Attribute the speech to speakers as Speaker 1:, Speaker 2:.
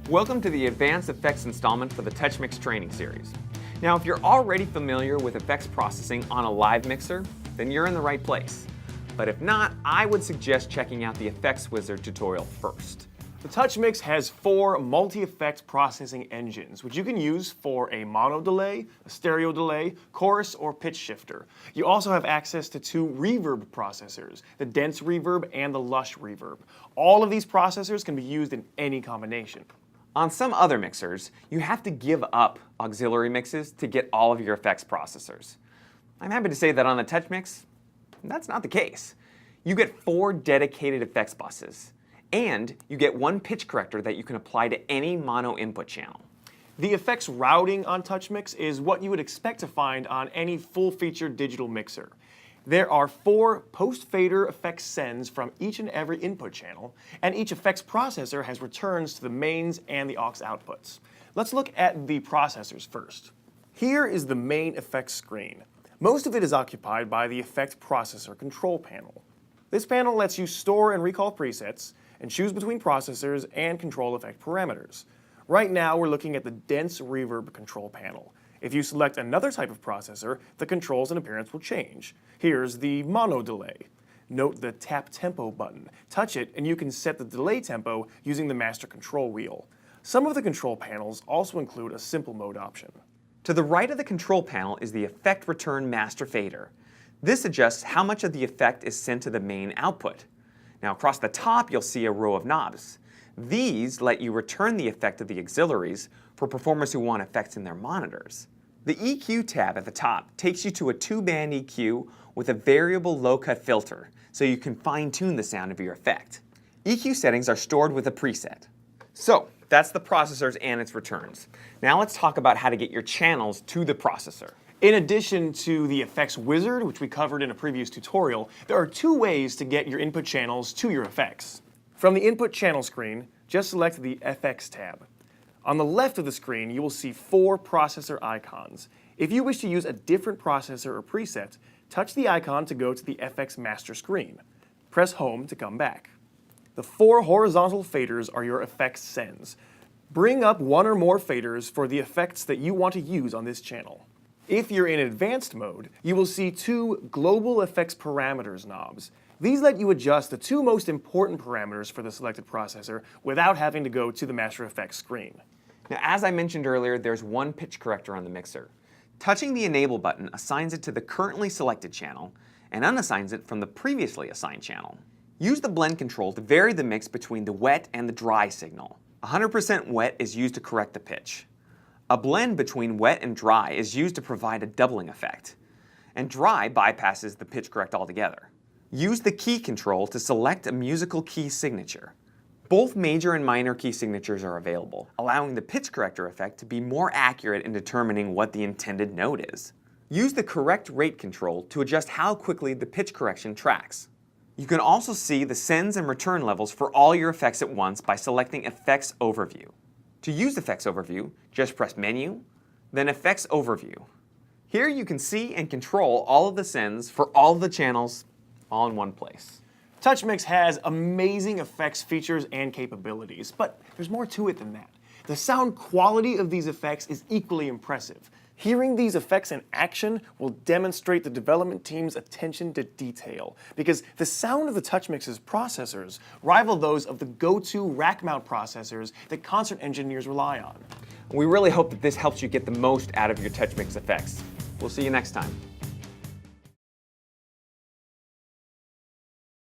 Speaker 1: Welcome to the Advanced Effects installment for the TouchMix Training series. Now, if you're already familiar with effects processing on a live mixer, then you're in the right place. But if not, I would suggest checking out the Effects Wizard tutorial first.
Speaker 2: The TouchMix has 4 multi-effects processing engines, which you can use for a mono delay, a stereo delay, chorus, or pitch shifter. You also have access to 2 reverb processors, the dense reverb and the lush reverb. All of these processors can be used in any combination.
Speaker 1: On some other mixers, you have to give up auxiliary mixes to get all of your effects processors. I'm happy to say that on the TouchMix, that's not the case. You get 4 dedicated effects buses, and you get 1 pitch corrector that you can apply to any mono input channel.
Speaker 2: The effects routing on TouchMix is what you would expect to find on any full-featured digital mixer. There are 4 post-fader effects sends from each and every input channel, and each effects processor has returns to the mains and the aux outputs. Let's look at the processors first. Here is the main effects screen. Most of it is occupied by the effect processor control panel. This panel lets you store and recall presets, and choose between processors and control effect parameters. Right now, we're looking at the dense reverb control panel. If you select another type of processor, the controls and appearance will change. Here's the mono delay. Note the tap tempo button. Touch it and you can set the delay tempo using the master control wheel. Some of the control panels also include a simple mode option.
Speaker 1: To the right of the control panel is the Effect Return Master Fader. This adjusts how much of the effect is sent to the main output. Now across the top you'll see a row of knobs. These let you return the effect of the auxiliaries for performers who want effects in their monitors. The EQ tab at the top takes you to a 2-band EQ with a variable low-cut filter, so you can fine-tune the sound of your effect. EQ settings are stored with a preset. So, that's the processors and its returns. Now let's talk about how to get your channels to the processor.
Speaker 2: In addition to the effects wizard, which we covered in a previous tutorial, there are 2 ways to get your input channels to your effects. From the input channel screen, just select the FX tab. On the left of the screen, you will see 4 processor icons. If you wish to use a different processor or preset, touch the icon to go to the FX master screen. Press Home to come back. The 4 horizontal faders are your effects sends. Bring up 1 or more faders for the effects that you want to use on this channel. If you're in advanced mode, you will see 2 global effects parameters knobs. These let you adjust the 2 most important parameters for the selected processor without having to go to the master effects screen.
Speaker 1: Now, as I mentioned earlier, there's 1 pitch corrector on the mixer. Touching the Enable button assigns it to the currently selected channel and unassigns it from the previously assigned channel. Use the blend control to vary the mix between the wet and the dry signal. 100% wet is used to correct the pitch. A blend between wet and dry is used to provide a doubling effect, and dry bypasses the pitch correct altogether. Use the key control to select a musical key signature. Both major and minor key signatures are available, allowing the pitch corrector effect to be more accurate in determining what the intended note is. Use the correct rate control to adjust how quickly the pitch correction tracks. You can also see the sends and return levels for all your effects at once by selecting Effects Overview. To use Effects Overview, just press Menu, then Effects Overview. Here you can see and control all of the sends for all of the channels all in one place.
Speaker 2: TouchMix has amazing effects features and capabilities, but there's more to it than that. The sound quality of these effects is equally impressive. Hearing these effects in action will demonstrate the development team's attention to detail, because the sound of the TouchMix's processors rival those of the go-to rack mount processors that concert engineers rely on.
Speaker 1: We really hope that this helps you get the most out of your TouchMix effects. We'll see you next time.